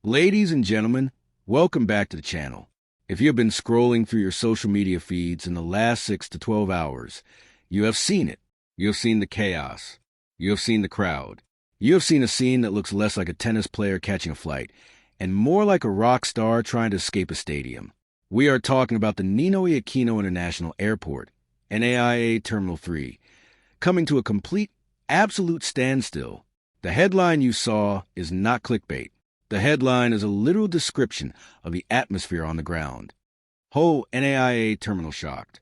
Ladies and gentlemen, welcome back to the channel. If you have been scrolling through your social media feeds in the last 6 to 12 hours, you have seen it. You have seen the chaos. You have seen the crowd. You have seen a scene that looks less like a tennis player catching a flight and more like a rock star trying to escape a stadium. We are talking about the Ninoy Aquino International Airport, NAIA Terminal 3, coming to a complete, absolute standstill. The headline you saw is not clickbait. The headline is a literal description of the atmosphere on the ground. Whole NAIA terminal shocked.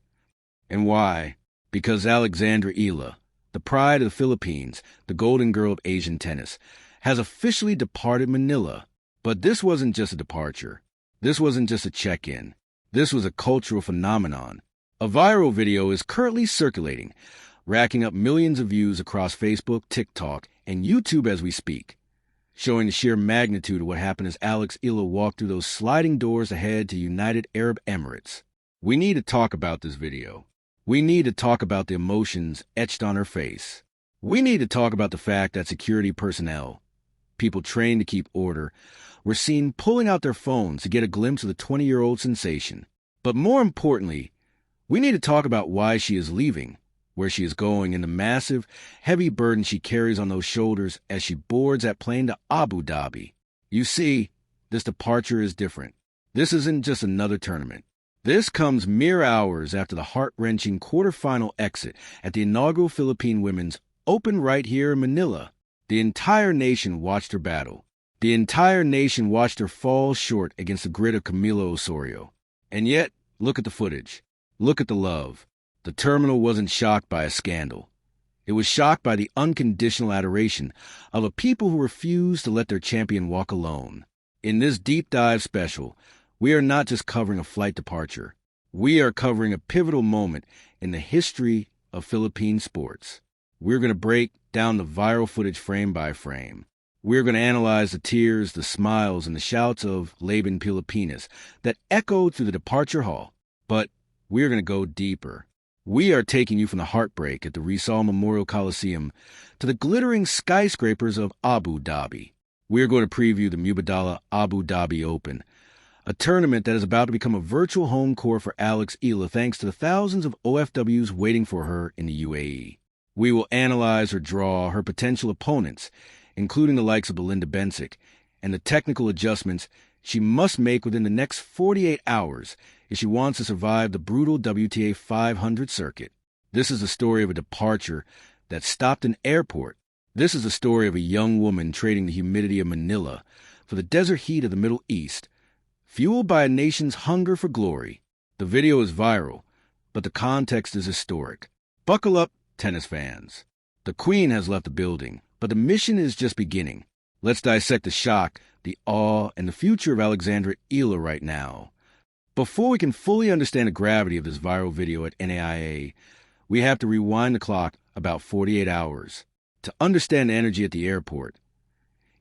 And why? Because Alexandra Eala, the pride of the Philippines, the golden girl of Asian tennis, has officially departed Manila. But this wasn't just a departure. This wasn't just a check-in. This was a cultural phenomenon. A viral video is currently circulating, racking up millions of views across Facebook, TikTok, and YouTube as we speak, showing the sheer magnitude of what happened as Alex Eala walked through those sliding doors ahead to United Arab Emirates. We need to talk about this video. We need to talk about the emotions etched on her face. We need to talk about the fact that security personnel, people trained to keep order, were seen pulling out their phones to get a glimpse of the 20-year-old sensation. But more importantly, we need to talk about why she is leaving, where she is going, and the massive, heavy burden she carries on those shoulders as she boards that plane to Abu Dhabi. You see, this departure is different. This isn't just another tournament. This comes mere hours after the heart-wrenching quarterfinal exit at the inaugural Philippine Women's Open right here in Manila. The entire nation watched her battle. The entire nation watched her fall short against the grit of Camilo Osorio. And yet, look at the footage. Look at the love. The terminal wasn't shocked by a scandal. It was shocked by the unconditional adoration of a people who refused to let their champion walk alone. In this deep dive special, we are not just covering a flight departure. We are covering a pivotal moment in the history of Philippine sports. We're going to break down the viral footage frame by frame. We're going to analyze the tears, the smiles, and the shouts of Laban Pilipinas that echoed through the departure hall. But we're going to go deeper. We are taking you from the heartbreak at the Rizal Memorial Coliseum to the glittering skyscrapers of Abu Dhabi. We are going to preview the Mubadala Abu Dhabi Open, a tournament that is about to become a virtual home court for Alex Eala thanks to the thousands of OFWs waiting for her in the UAE. We will analyze her draw, her potential opponents, including the likes of Belinda Bencic, and the technical adjustments she must make within the next 48 hours if she wants to survive the brutal WTA 500 circuit. This is the story of a departure that stopped an airport. This is the story of a young woman trading the humidity of Manila for the desert heat of the Middle East, fueled by a nation's hunger for glory. The video is viral, but the context is historic. Buckle up, tennis fans. The Queen has left the building, but the mission is just beginning. Let's dissect the shock, the awe, and the future of Alexandra Eala right now. Before we can fully understand the gravity of this viral video at NAIA, we have to rewind the clock about 48 hours. To understand the energy at the airport,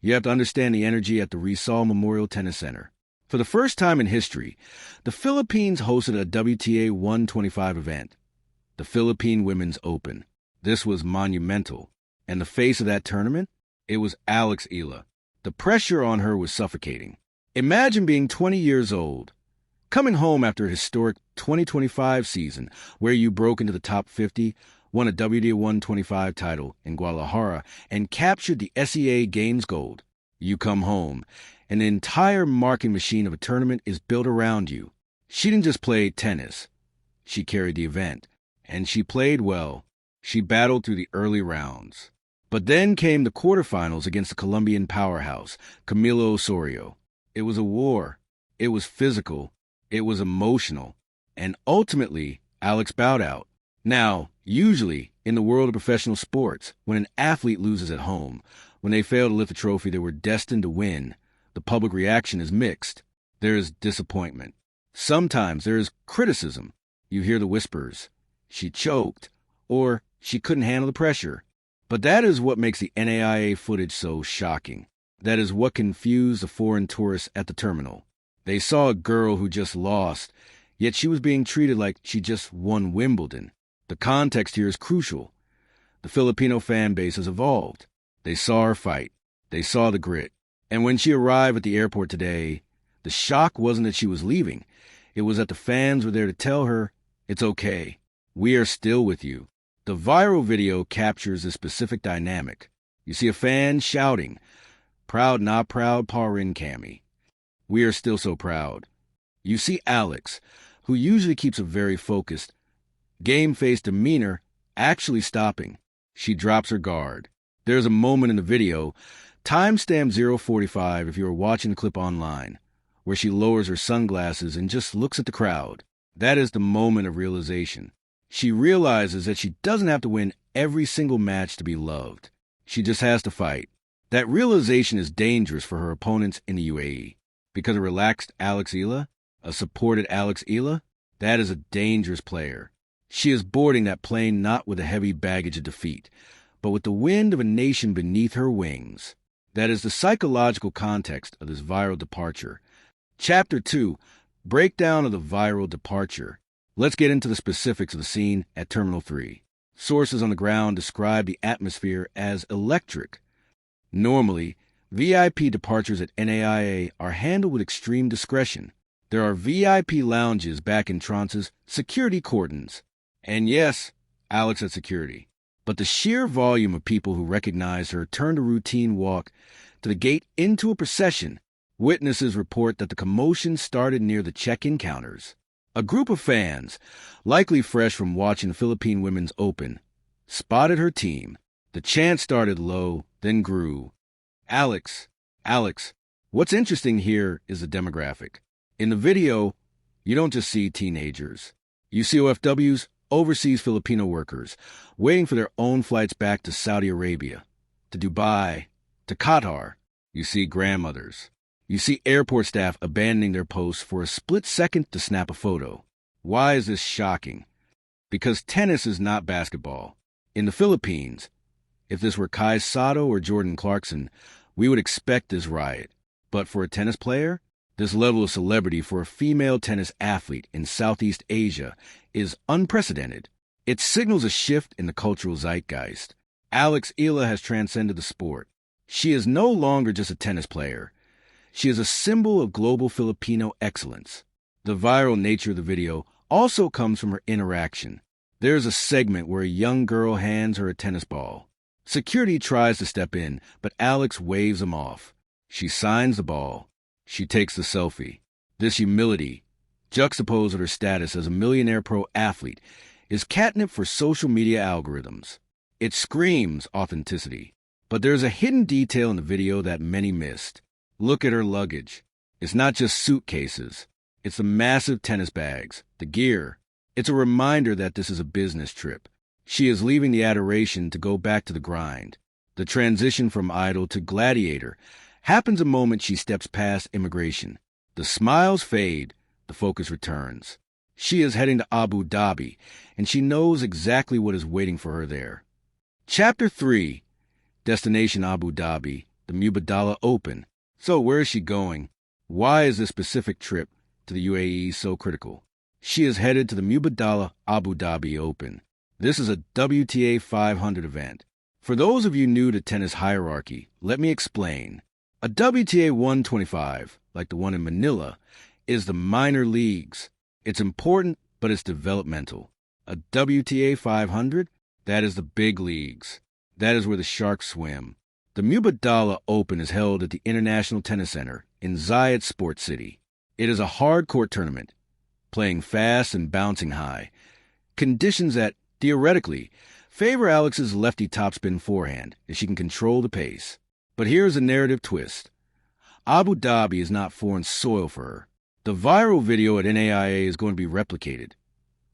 you have to understand the energy at the Rizal Memorial Tennis Center. For the first time in history, the Philippines hosted a WTA 125 event, the Philippine Women's Open. This was monumental. And the face of that tournament? It was Alex Eala. The pressure on her was suffocating. Imagine being 20 years old, coming home after a historic 2025 season where you broke into the top 50, won a WTA 125 title in Guadalajara, and captured the SEA Games Gold. You come home, and the entire marketing machine of a tournament is built around you. She didn't just play tennis. She carried the event, and she played well. She battled through the early rounds. But then came the quarterfinals against the Colombian powerhouse, Camilo Osorio. It was a war. It was physical. It was emotional. And ultimately, Alex bowed out. Now, usually, in the world of professional sports, when an athlete loses at home, when they fail to lift a trophy they were destined to win, the public reaction is mixed. There is disappointment. Sometimes there is criticism. You hear the whispers. She choked, or she couldn't handle the pressure. But that is what makes the NAIA footage so shocking. That is what confused the foreign tourists at the terminal. They saw a girl who just lost, yet she was being treated like she just won Wimbledon. The context here is crucial. The Filipino fan base has evolved. They saw her fight. They saw the grit. And when she arrived at the airport today, the shock wasn't that she was leaving. It was that the fans were there to tell her, it's okay. We are still with you. The viral video captures a specific dynamic. You see a fan shouting, proud, not proud, Parin Cami. We are still so proud. You see Alex, who usually keeps a very focused, game-faced demeanor, actually stopping. She drops her guard. There's a moment in the video, timestamp 0:45 if you are watching the clip online, where she lowers her sunglasses and just looks at the crowd. That is the moment of realization. She realizes that she doesn't have to win every single match to be loved. She just has to fight. That realization is dangerous for her opponents in the UAE. Because a relaxed Alex Eala, a supported Alex Eala, that is a dangerous player. She is boarding that plane not with a heavy baggage of defeat, but with the wind of a nation beneath her wings. That is the psychological context of this viral departure. Chapter 2, Breakdown of the Viral Departure. Let's get into the specifics of the scene at Terminal 3. Sources on the ground describe the atmosphere as electric. Normally, VIP departures at NAIA are handled with extreme discretion. There are VIP lounges, back entrances, security cordons. And yes, Alex at security. But the sheer volume of people who recognized her turned a routine walk to the gate into a procession. Witnesses report that the commotion started near the check-in counters. A group of fans, likely fresh from watching the Philippine Women's Open, spotted her team. The chant started low, then grew. Alex, Alex. What's interesting here is the demographic. In the video, you don't just see teenagers. You see OFWs, overseas Filipino workers, waiting for their own flights back to Saudi Arabia, to Dubai, to Qatar. You see grandmothers. You see airport staff abandoning their posts for a split second to snap a photo. Why is this shocking? Because tennis is not basketball. In the Philippines, if this were Kai Sato or Jordan Clarkson, we would expect this riot. But for a tennis player, this level of celebrity for a female tennis athlete in Southeast Asia is unprecedented. It signals a shift in the cultural zeitgeist. Alex Eala has transcended the sport. She is no longer just a tennis player. She is a symbol of global Filipino excellence. The viral nature of the video also comes from her interaction. There is a segment where a young girl hands her a tennis ball. Security tries to step in, but Alex waves them off. She signs the ball. She takes the selfie. This humility, juxtaposed with her status as a millionaire pro athlete, is catnip for social media algorithms. It screams authenticity. But there's a hidden detail in the video that many missed. Look at her luggage. It's not just suitcases. It's the massive tennis bags, the gear. It's a reminder that this is a business trip. She is leaving the adoration to go back to the grind. The transition from idol to gladiator happens the moment she steps past immigration. The smiles fade, the focus returns. She is heading to Abu Dhabi, and she knows exactly what is waiting for her there. Chapter 3, Destination Abu Dhabi, the Mubadala Open. So where is she going? Why is this specific trip to the UAE so critical? She is headed to the Mubadala Abu Dhabi Open. This is a WTA 500 event. For those of you new to tennis hierarchy, let me explain. A WTA 125, like the one in Manila, is the minor leagues. It's important, but it's developmental. A WTA 500, that is the big leagues. That is where the sharks swim. The Mubadala Open is held at the International Tennis Center in Zayed Sports City. It is a hard court tournament, playing fast and bouncing high. Conditions that, theoretically, favor Alex's lefty topspin forehand if she can control the pace. But here's a narrative twist. Abu Dhabi is not foreign soil for her. The viral video at NAIA is going to be replicated,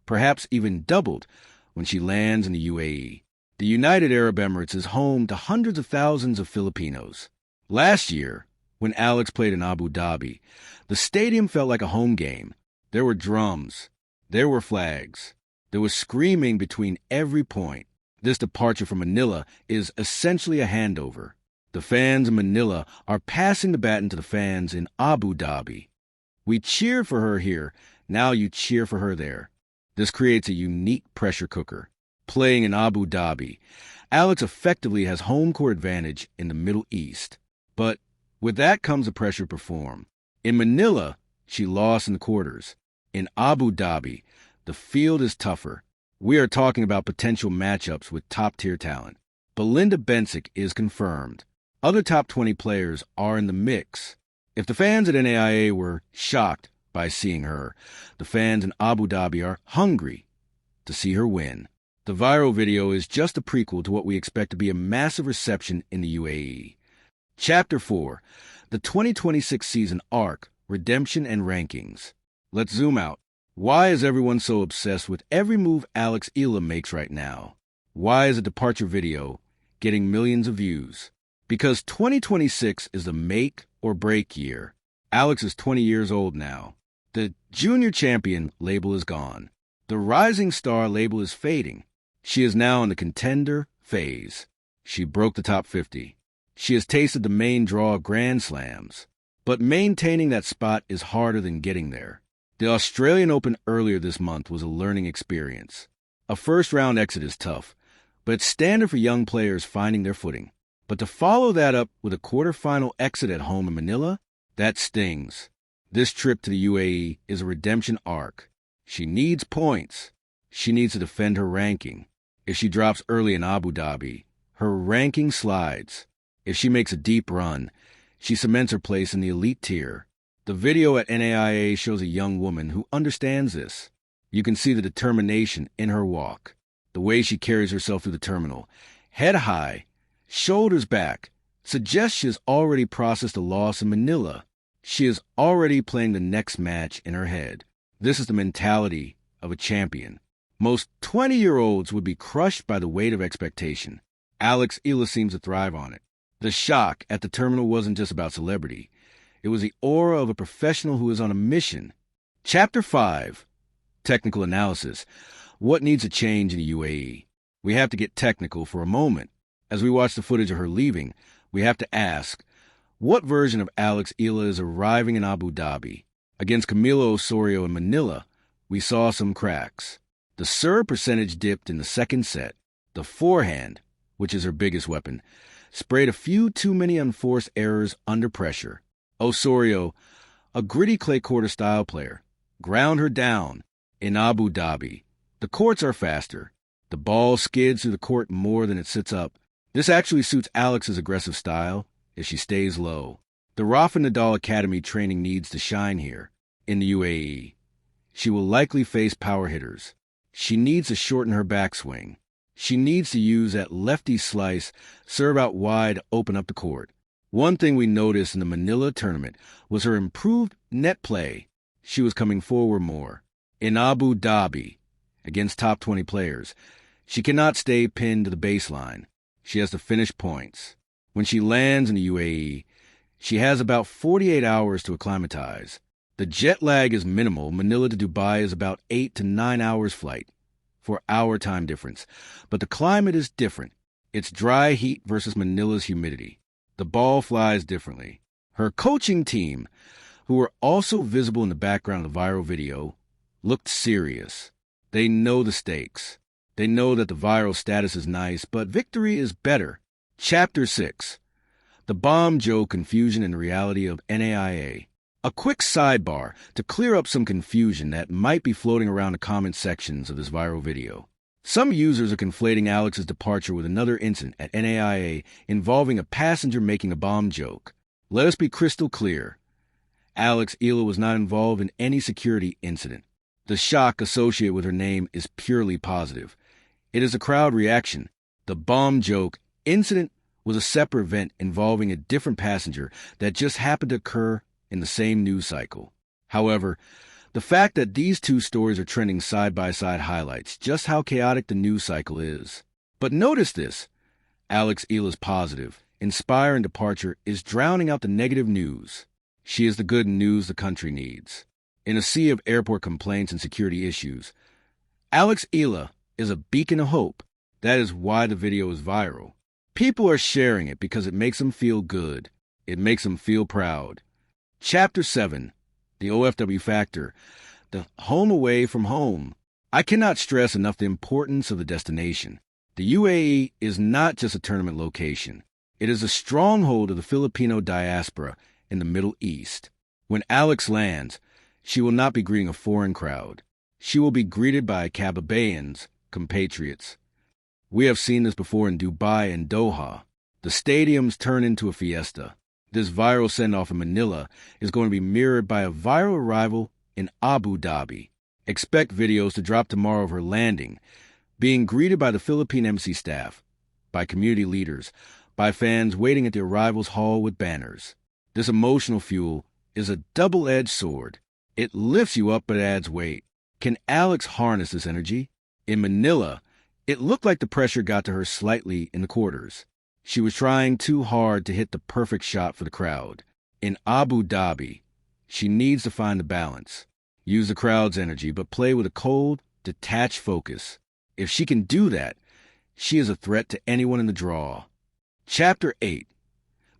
perhaps even doubled, when she lands in the UAE. The United Arab Emirates is home to hundreds of thousands of Filipinos. Last year, when Alex played in Abu Dhabi, the stadium felt like a home game. There were drums. There were flags. There was screaming between every point. This departure from Manila is essentially a handover. The fans in Manila are passing the baton to the fans in Abu Dhabi. We cheered for her here. Now you cheer for her there. This creates a unique pressure cooker. Playing in Abu Dhabi, Alex effectively has home court advantage in the Middle East. But With that comes the pressure to perform. In Manila, she lost in the quarters. In Abu Dhabi, the field is tougher. We are talking about potential matchups with top-tier talent. Belinda Bencic is confirmed. Other top 20 players are in the mix. If the fans at NAIA were shocked by seeing her, the fans in Abu Dhabi are hungry to see her win. The viral video is just a prequel to what we expect to be a massive reception in the UAE. Chapter 4. The 2026 season arc, redemption and rankings. Let's zoom out. Why is everyone so obsessed with every move Alex Eala makes right now? Why is a departure video getting millions of views? Because 2026 is the make or break year. Alex is 20 years old now. The junior champion label is gone. The rising star label is fading. She is now in the contender phase. She broke the top 50. She has tasted the main draw of Grand Slams. But maintaining that spot is harder than getting there. The Australian Open earlier this month was a learning experience. A first-round exit is tough, but it's standard for young players finding their footing. But to follow that up with a quarterfinal exit at home in Manila, that stings. This trip to the UAE is a redemption arc. She needs points. She needs to defend her ranking. If she drops early in Abu Dhabi, her ranking slides. If she makes a deep run, she cements her place in the elite tier. The video at NAIA shows a young woman who understands this. You can see the determination in her walk, the way she carries herself through the terminal. Head high, shoulders back, suggests she has already processed a loss in Manila. She is already playing the next match in her head. This is the mentality of a champion. Most 20-year-olds would be crushed by the weight of expectation. Alex Eala seems to thrive on it. The shock at the terminal wasn't just about celebrity. It was the aura of a professional who is on a mission. Chapter 5. Technical analysis. What needs to change in the UAE? We have to get technical for a moment. As we watch the footage of her leaving, we have to ask, what version of Alex Eala is arriving in Abu Dhabi? Against Camilo Osorio in Manila, we saw some cracks. The serve percentage dipped in the second set. The forehand, which is her biggest weapon, sprayed a few too many unforced errors under pressure. Osorio, a gritty clay court style player, ground her down in Abu Dhabi. The courts are faster. The ball skids through the court more than it sits up. This actually suits Alex's aggressive style if she stays low. The Rafa Nadal Academy training needs to shine here in the UAE. She will likely face power hitters. She needs to shorten her backswing. She needs to use that lefty slice, serve out wide, open up the court. One thing we noticed in the Manila tournament was her improved net play. She was coming forward more. In Abu Dhabi, against top 20 players, she cannot stay pinned to the baseline. She has to finish points. When she lands in the UAE, she has about 48 hours to acclimatize. The jet lag is minimal. Manila to Dubai is about 8 to 9 hours flight for our time difference. But the climate is different. It's dry heat versus Manila's humidity. The ball flies differently. Her coaching team, who were also visible in the background of the viral video, looked serious. They know the stakes. They know that the viral status is nice, but victory is better. Chapter 6. The bomb joke, confusion, and reality of NAIA. A quick sidebar to clear up some confusion that might be floating around the comment sections of this viral video. Some users are conflating Alex's departure with another incident at NAIA involving a passenger making a bomb joke. Let us be crystal clear. Alex Eala was not involved in any security incident. The shock associated with her name is purely positive. It is a crowd reaction. The bomb joke incident was a separate event involving a different passenger that just happened to occur in the same news cycle. However, the fact that these two stories are trending side by side highlights just how chaotic the news cycle is. But notice this. Alex Eala's positive, inspiring departure is drowning out the negative news. She is the good news the country needs. In a sea of airport complaints and security issues, Alex Eala is a beacon of hope. That is why the video is viral. People are sharing it because it makes them feel good. It makes them feel proud. Chapter 7. The OFW factor. The home away from home. I cannot stress enough the importance of the destination. The UAE is not just a tournament location. It is a stronghold of the Filipino diaspora in the Middle East. When Alex lands, she will not be greeting a foreign crowd. She will be greeted by Kababayans, compatriots. We have seen this before in Dubai and Doha. The stadiums turn into a fiesta. This viral send-off in Manila is going to be mirrored by a viral arrival in Abu Dhabi. Expect videos to drop tomorrow of her landing, being greeted by the Philippine embassy staff, by community leaders, by fans waiting at the arrivals hall with banners. This emotional fuel is a double-edged sword. It lifts you up but adds weight. Can Alex harness this energy? In Manila, it looked like the pressure got to her slightly in the quarters. She was trying too hard to hit the perfect shot for the crowd. In Abu Dhabi, she needs to find the balance. Use the crowd's energy, but play with a cold, detached focus. If she can do that, she is a threat to anyone in the draw. Chapter 8.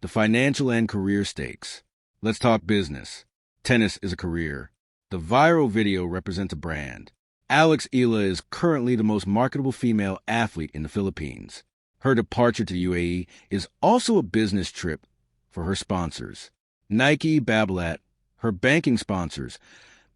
The Financial and Career Stakes. Let's talk business. Tennis is a career. The viral video represents a brand. Alex Eala is currently the most marketable female athlete in the Philippines. Her departure to the UAE is also a business trip for her sponsors. Nike, Babolat, her banking sponsors,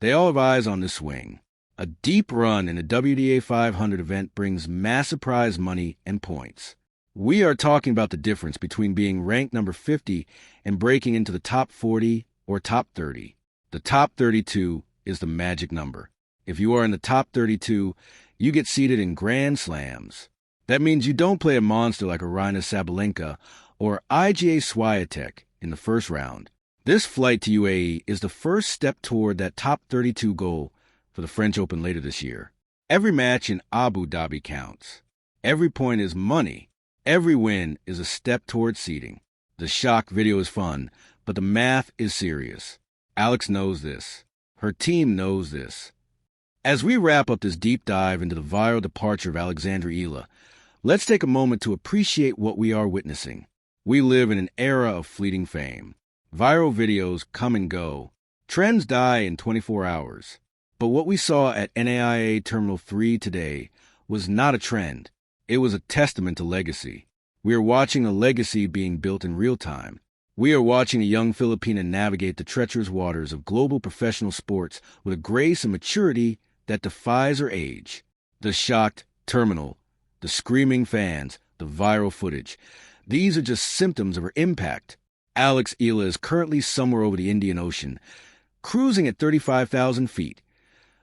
they all have eyes on this swing. A deep run in a WDA 500 event brings massive prize money and points. We are talking about the difference between being ranked number 50 and breaking into the top 40 or top 30. The top 32 is the magic number. If you are in the top 32, you get seated in Grand Slams. That means you don't play a monster like Aryna Sabalenka or IGA Swiatek in the first round. This flight to UAE is the first step toward that top 32 goal for the French Open later this year. Every match in Abu Dhabi counts. Every point is money. Every win is a step toward seeding. The shock video is fun, but the math is serious. Alex knows this. Her team knows this. As we wrap up this deep dive into the viral departure of Alexandra Eala, let's take a moment to appreciate what we are witnessing. We live in an era of fleeting fame. Viral videos come and go. Trends die in 24 hours. But what we saw at NAIA Terminal 3 today was not a trend. It was a testament to legacy. We are watching a legacy being built in real time. We are watching a young Filipina navigate the treacherous waters of global professional sports with a grace and maturity that defies her age. The shocked terminal, the screaming fans, the viral footage. These are just symptoms of her impact. Alex Eala is currently somewhere over the Indian Ocean, cruising at 35,000 feet,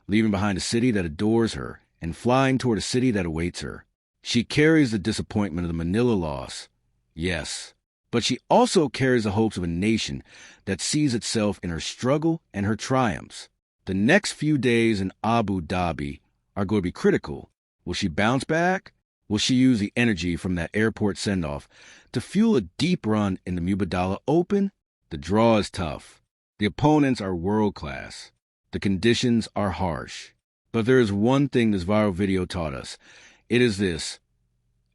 leaving behind a city that adores her and flying toward a city that awaits her. She carries the disappointment of the Manila loss, yes, but she also carries the hopes of a nation that sees itself in her struggle and her triumphs. The next few days in Abu Dhabi are going to be critical. Will she bounce back? Will she use the energy from that airport send-off to fuel a deep run in the Mubadala Open? The draw is tough. The opponents are world-class. The conditions are harsh. But there is one thing this viral video taught us. It is this.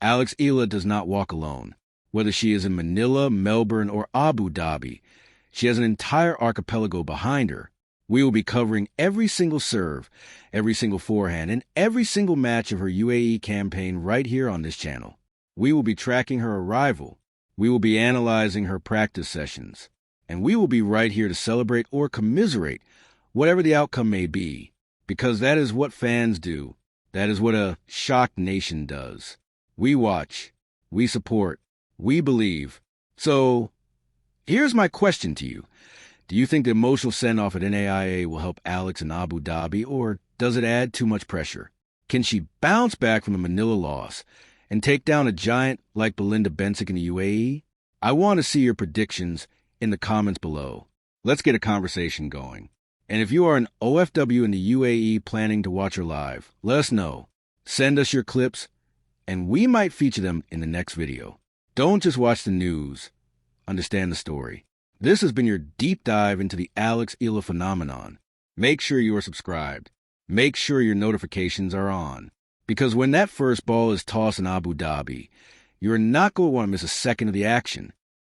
Alex Eala does not walk alone. Whether she is in Manila, Melbourne, or Abu Dhabi, she has an entire archipelago behind her. We will be covering every single serve, every single forehand, and every single match of her UAE campaign right here on this channel. We will be tracking her arrival. We will be analyzing her practice sessions. And we will be right here to celebrate or commiserate whatever the outcome may be, because that is what fans do. That is what a shocked nation does. We watch, we support, we believe. So, here's my question to you. Do you think the emotional send-off at NAIA will help Alex in Abu Dhabi, or does it add too much pressure? Can she bounce back from the Manila loss and take down a giant like Belinda Bencic in the UAE? I want to see your predictions in the comments below. Let's get a conversation going. And if you are an OFW in the UAE planning to watch her live, let us know. Send us your clips, and we might feature them in the next video. Don't just watch the news. Understand the story. This has been your deep dive into the Alex Eala phenomenon. Make sure you are subscribed. Make sure your notifications are on. Because when that first ball is tossed in Abu Dhabi, you're not going to want to miss a second of the action.